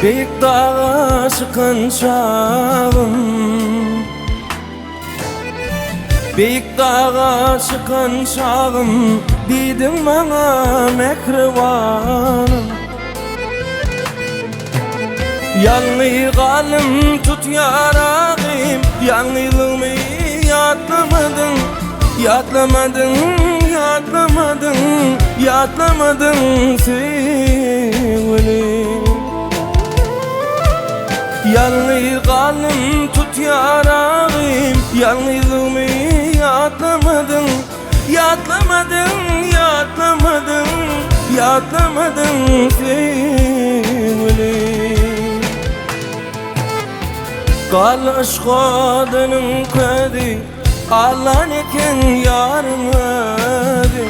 Beyik dağa çıkan çağım, beyik dağa çıkan çağım, biydin bana mekrivanım. Yanlıyı kalım tut yarağım, yanlılığımı yatlamadın, yatlamadın, yatlamadın, yatlamadın sevgilim. Yanlıyı kalım tut yarağım, yanlılığımı yatlamadın, yatlamadın, yatlamadın, yatlamadın sevgilim. Kalış kadının kedi Allah'ın eken yarmadı.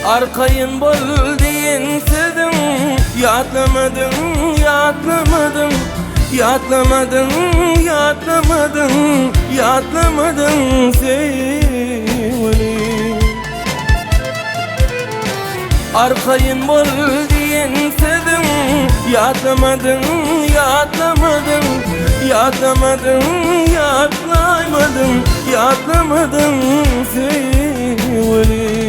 Arkayın bol diyen sedim, yatlamadın, yatlamadın, yatlamadın, yatlamadın, yatlamadın sevgilim. Arkayın bol diyen sedim, yatlamadın, yatlamadın, yatlamadın, yatlamadın, yatlamadın sevgilim.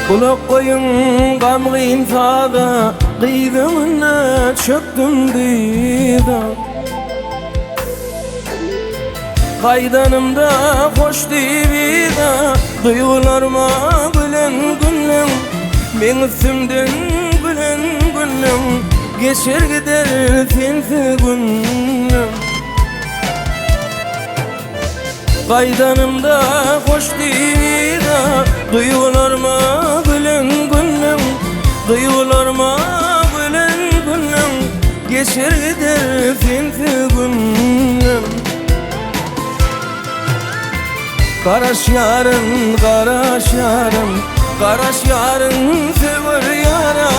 Kulak koyun gamgın tağa, kıydımına çöktüm dida. Kaydanımda hoş divida, duygularıma gülen gülen, men üstümden gülen gülen, geçer gider sensiz günüm. Kaydanımda hoş divida, duygularıma gülen gülen, duygularıma gülen gülen, geçer gider sensiz günüm. Karaş yarın, karaş yarın, karaş yarın sever yara,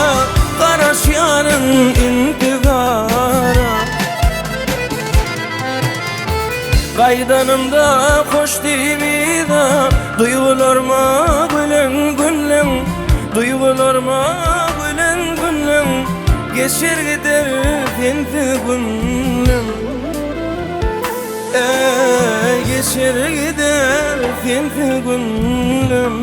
karaş yarın intizara. Kaydanımda hoş divida, duygularıma gülen gülen, duygularıma gülen gülen, geçer gider sensiz günüm. Geçer gider sensiz günüm,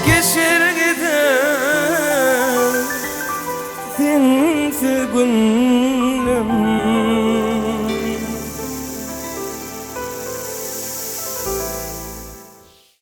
geçer gider sensiz günüm.